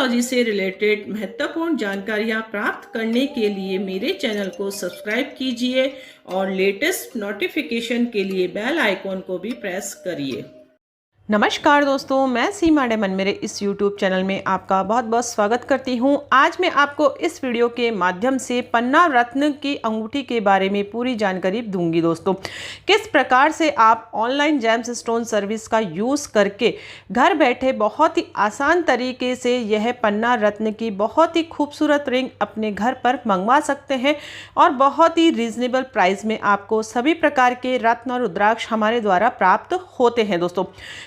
Astrology से related महत्वपूर्ण जानकारियाँ प्राप्त करने के लिए मेरे चैनल को सब्सक्राइब कीजिए और लेटेस्ट नोटिफिकेशन के लिए बेल आइकॉन को भी प्रेस करिए। नमस्कार दोस्तों, मैं सीमा डेमन मेरे इस YouTube चैनल में आपका बहुत बहुत स्वागत करती हूं। आज मैं आपको इस वीडियो के माध्यम से पन्ना रत्न की अंगूठी के बारे में पूरी जानकारी दूंगी। दोस्तों, किस प्रकार से आप ऑनलाइन जेम्स स्टोन सर्विस का यूज़ करके घर बैठे बहुत ही आसान तरीके से यह पन्ना रत्न की बहुत ही खूबसूरत रिंग अपने घर पर मंगवा सकते हैं और बहुत ही रीजनेबल प्राइस में आपको सभी प्रकार के रत्न और रुद्राक्ष हमारे द्वारा प्राप्त होते हैं। दोस्तों,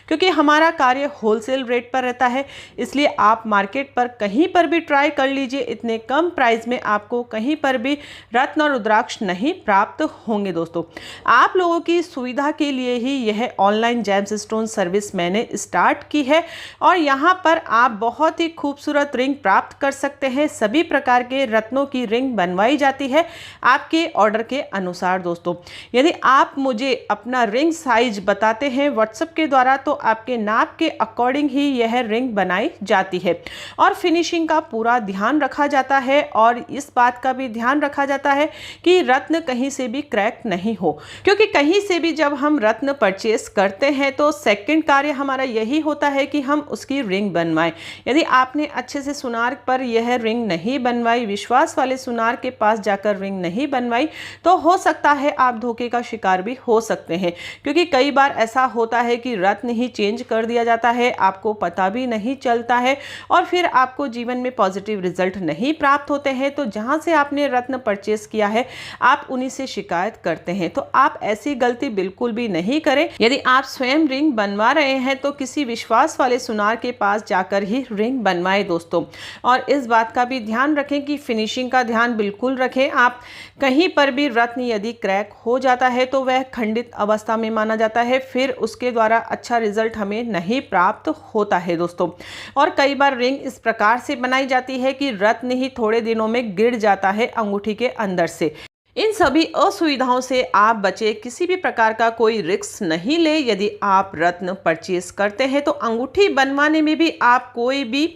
क्योंकि हमारा कार्य होलसेल रेट पर रहता है, इसलिए आप मार्केट पर कहीं पर भी ट्राई कर लीजिए, इतने कम प्राइस में आपको कहीं पर भी रत्न और रुद्राक्ष नहीं प्राप्त होंगे। दोस्तों, आप लोगों की सुविधा के लिए ही यह ऑनलाइन जेम्स स्टोन सर्विस मैंने स्टार्ट की है और यहाँ पर आप बहुत ही खूबसूरत रिंग प्राप्त कर सकते हैं। सभी प्रकार के रत्नों की रिंग बनवाई जाती है आपके ऑर्डर के अनुसार। दोस्तों, यदि आप मुझे अपना रिंग साइज बताते हैं व्हाट्सएप के द्वारा तो आपके नाप के अकॉर्डिंग ही यह रिंग बनाई जाती है और फिनिशिंग का पूरा ध्यान रखा जाता है और इस बात का भी ध्यान रखा जाता है कि रत्न कहीं से भी क्रैक नहीं हो, क्योंकि कहीं से भी जब हम रत्न परचेस करते हैं तो सेकंड कार्य हमारा यही होता है कि हम उसकी रिंग बनवाएं। यदि आपने अच्छे से सुनार पर यह रिंग नहीं बनवाई, विश्वास वाले सुनार के पास जाकर रिंग नहीं बनवाई, तो हो सकता है आप धोखे का शिकार भी हो सकते हैं, क्योंकि कई बार ऐसा होता है कि रत्न ही चेंज कर दिया जाता है, आपको पता भी नहीं चलता है और फिर आपको जीवन में पॉजिटिव रिजल्ट नहीं प्राप्त होते हैं। तो जहां से आपने रत्न परचेस किया है आप उन्हीं से शिकायत करते हैं, तो आप ऐसी गलती बिल्कुल भी नहीं करें। यदि आप स्वयं रिंग बनवा रहे हैं तो किसी विश्वास वाले सुनार के पास जाकर ही रिंग बनवाएं। दोस्तों, और इस बात का भी ध्यान रखें कि फिनिशिंग का ध्यान बिल्कुल रखें। आप कहीं पर भी रत्न यदि क्रैक हो जाता है तो वह खंडित अवस्था में माना जाता है, फिर उसके द्वारा अच्छा रिजल्ट हमें नहीं प्राप्त होता है। दोस्तों, और कई बार रिंग इस प्रकार से बनाई जाती है कि रत्न ही थोड़े दिनों में गिर जाता है अंगूठी के अंदर से। इन सभी असुविधाओं से आप बचे, किसी भी प्रकार का कोई रिस्क नहीं ले। यदि आप रत्न परचेस करते हैं तो अंगूठी बनवाने में भी आप कोई भी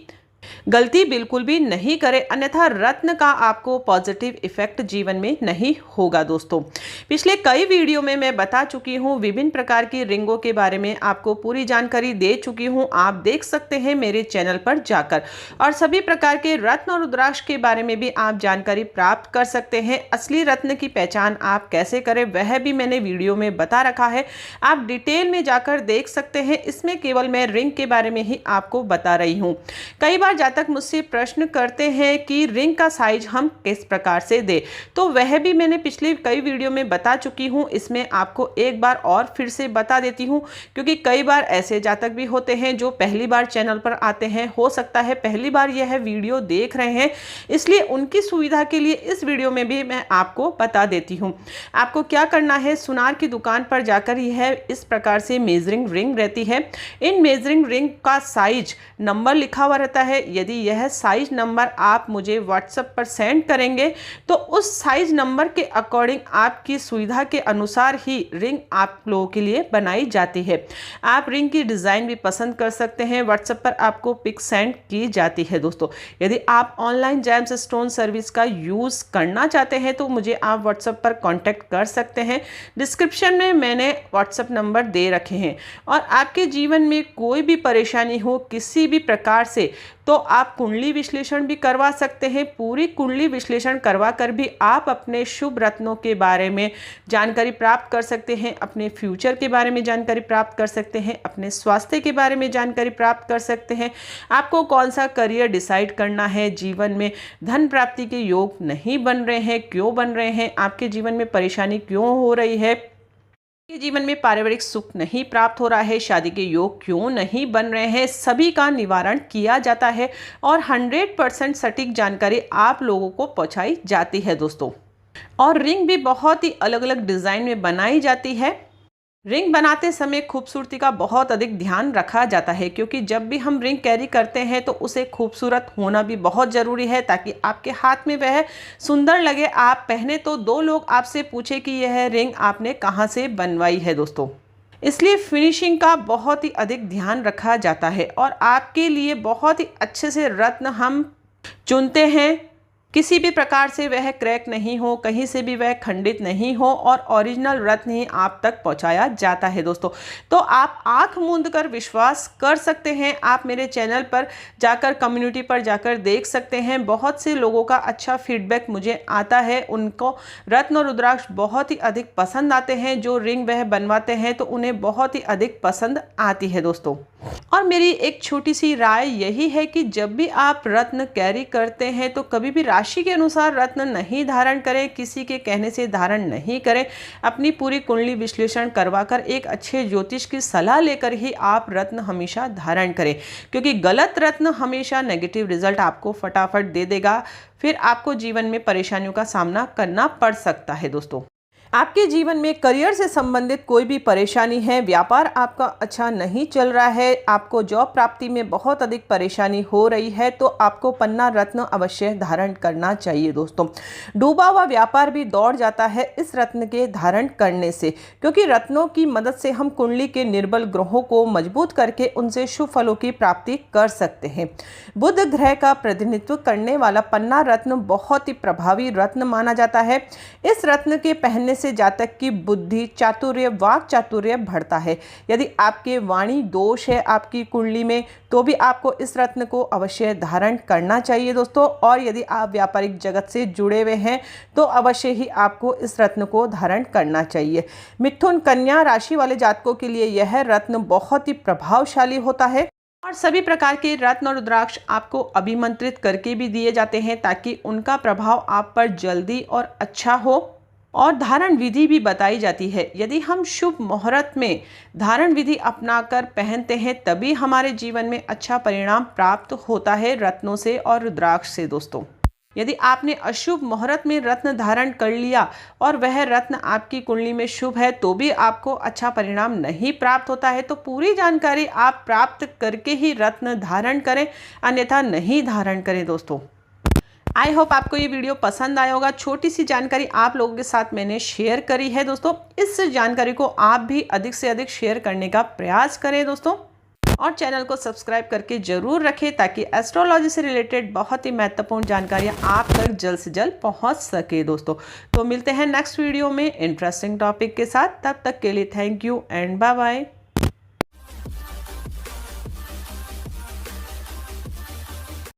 गलती बिल्कुल भी नहीं करें, अन्यथा रत्न का आपको पॉजिटिव इफेक्ट जीवन में नहीं होगा। दोस्तों, पिछले कई वीडियो में मैं बता चुकी हूँ, विभिन्न प्रकार की रिंगों के बारे में आपको पूरी जानकारी दे चुकी हूँ। आप देख सकते हैं मेरे चैनल पर जाकर, और सभी प्रकार के रत्न और रुद्राक्ष के बारे में भी आप जानकारी प्राप्त कर सकते हैं। असली रत्न की पहचान आप कैसे करें वह भी मैंने वीडियो में बता रखा है, आप डिटेल में जाकर देख सकते हैं। इसमें केवल मैं रिंग के बारे में ही आपको बता रही हूँ। कई बार जहाँ तक मुझसे प्रश्न करते हैं कि रिंग का साइज हम किस प्रकार से दें, तो वह भी मैंने पिछले कई वीडियो में बता चुकी हूँ। इसमें आपको एक बार और फिर से बता देती हूँ, क्योंकि कई बार ऐसे जातक भी होते हैं जो पहली बार चैनल पर आते हैं, हो सकता है पहली बार यह वीडियो देख रहे हैं, इसलिए उनकी सुविधा के लिए इस वीडियो में भी मैं आपको बता देती हूँ। आपको क्या करना है, सुनार की दुकान पर जाकर यह इस प्रकार से मेजरिंग रिंग रहती है। इन मेजरिंग रिंग का साइज नंबर लिखा हुआ रहता है। यदि यह साइज नंबर आप मुझे व्हाट्सएप पर सेंड करेंगे तो उस साइज नंबर के अकॉर्डिंग आपकी सुविधा के अनुसार ही रिंग आप लोगों के लिए बनाई जाती है। आप रिंग की डिज़ाइन भी पसंद कर सकते हैं, व्हाट्सएप पर आपको पिक सेंड की जाती है। दोस्तों, यदि आप ऑनलाइन जेम्स स्टोन सर्विस का यूज़ करना चाहते हैं तो मुझे आप व्हाट्सएप पर कॉन्टैक्ट कर सकते हैं। डिस्क्रिप्शन में मैंने व्हाट्सएप नंबर दे रखे हैं, और आपके जीवन में कोई भी परेशानी हो किसी भी प्रकार से तो आप कुंडली विश्लेषण भी करवा सकते हैं। पूरी कुंडली विश्लेषण करवा कर भी आप अपने शुभ रत्नों के बारे में जानकारी प्राप्त कर सकते हैं, अपने फ्यूचर के बारे में जानकारी प्राप्त कर सकते हैं, अपने स्वास्थ्य के बारे में जानकारी प्राप्त कर सकते हैं। आपको कौन सा करियर डिसाइड करना है, जीवन में धन प्राप्ति के योग नहीं बन रहे हैं, क्यों बन रहे हैं, आपके जीवन में परेशानी क्यों हो रही है, के जीवन में पारिवारिक सुख नहीं प्राप्त हो रहा है, शादी के योग क्यों नहीं बन रहे हैं, सभी का निवारण किया जाता है और 100% सटीक जानकारी आप लोगों को पहुंचाई जाती है। दोस्तों, और रिंग भी बहुत ही अलग अलग डिज़ाइन में बनाई जाती है। रिंग बनाते समय खूबसूरती का बहुत अधिक ध्यान रखा जाता है, क्योंकि जब भी हम रिंग कैरी करते हैं तो उसे खूबसूरत होना भी बहुत ज़रूरी है, ताकि आपके हाथ में वह सुंदर लगे। आप पहने तो दो लोग आपसे पूछे कि यह रिंग आपने कहाँ से बनवाई है। दोस्तों, इसलिए फिनिशिंग का बहुत ही अधिक ध्यान रखा जाता है और आपके लिए बहुत ही अच्छे से रत्न हम चुनते हैं। किसी भी प्रकार से वह क्रैक नहीं हो, कहीं से भी वह खंडित नहीं हो और ओरिजिनल रत्न ही आप तक पहुंचाया जाता है दोस्तों। तो आप आंख मूंद कर विश्वास कर सकते हैं। आप मेरे चैनल पर जाकर, कम्युनिटी पर जाकर देख सकते हैं। बहुत से लोगों का अच्छा फीडबैक मुझे आता है, उनको रत्न और रुद्राक्ष बहुत ही अधिक पसंद आते हैं। जो रिंग वह बनवाते हैं तो उन्हें बहुत ही अधिक पसंद आती है दोस्तों। और मेरी एक छोटी सी राय यही है कि जब भी आप रत्न कैरी करते हैं तो कभी भी राशि के अनुसार रत्न नहीं धारण करें, किसी के कहने से धारण नहीं करें। अपनी पूरी कुंडली विश्लेषण करवाकर एक अच्छे ज्योतिष की सलाह लेकर ही आप रत्न हमेशा धारण करें, क्योंकि गलत रत्न हमेशा नेगेटिव रिजल्ट आपको फटाफट दे देगा। फिर आपको जीवन में परेशानियों का सामना करना पड़ सकता है दोस्तों। आपके जीवन में करियर से संबंधित कोई भी परेशानी है, व्यापार आपका अच्छा नहीं चल रहा है, आपको जॉब प्राप्ति में बहुत अधिक परेशानी हो रही है, तो आपको पन्ना रत्न अवश्य धारण करना चाहिए दोस्तों। डूबा हुआ व्यापार भी दौड़ जाता है इस रत्न के धारण करने से, क्योंकि रत्नों की मदद से हम कुंडली के निर्बल ग्रहों को मजबूत करके उनसे शुभ फलों की प्राप्ति कर सकते हैं। बुध ग्रह का प्रतिनिधित्व करने वाला पन्ना रत्न बहुत ही प्रभावी रत्न माना जाता है। इस रत्न के पहनने से जातक की बुद्धि, चातुर्य, वाक चातुर्य बढ़ता है। यदि आपके वाणी दोष है आपकी कुंडली में, तो भी आपको इस रत्न को अवश्य धारण करना चाहिए दोस्तों। और यदि आप व्यापारिक जगत से जुड़े हुए हैं तो अवश्य ही आपको इस रत्न को धारण करना चाहिए। मिथुन, कन्या राशि वाले जातकों के लिए यह रत्न बहुत ही प्रभावशाली होता है और सभी प्रकार के रत्न और रुद्राक्ष आपको अभिमंत्रित करके भी दिए जाते हैं ताकि उनका प्रभाव आप पर जल्दी और अच्छा हो। और धारण विधि भी बताई जाती है। यदि हम शुभ मुहूर्त में धारण विधि अपनाकर पहनते हैं तभी हमारे जीवन में अच्छा परिणाम प्राप्त होता है रत्नों से और रुद्राक्ष से दोस्तों। यदि आपने अशुभ मुहूर्त में रत्न धारण कर लिया और वह रत्न आपकी कुंडली में शुभ है तो भी आपको अच्छा परिणाम नहीं प्राप्त होता है। तो पूरी जानकारी आप प्राप्त करके ही रत्न धारण करें, अन्यथा नहीं धारण करें दोस्तों। आई होप आपको ये वीडियो पसंद आया होगा। छोटी सी जानकारी आप लोगों के साथ मैंने शेयर करी है दोस्तों। इस जानकारी को आप भी अधिक से अधिक शेयर करने का प्रयास करें दोस्तों, और चैनल को सब्सक्राइब करके जरूर रखें ताकि एस्ट्रोलॉजी से रिलेटेड बहुत ही महत्वपूर्ण जानकारियाँ आप तक जल्द से जल्द पहुँच सके दोस्तों। तो मिलते हैं नेक्स्ट वीडियो में इंटरेस्टिंग टॉपिक के साथ। तब तक के लिए thank you and bye bye.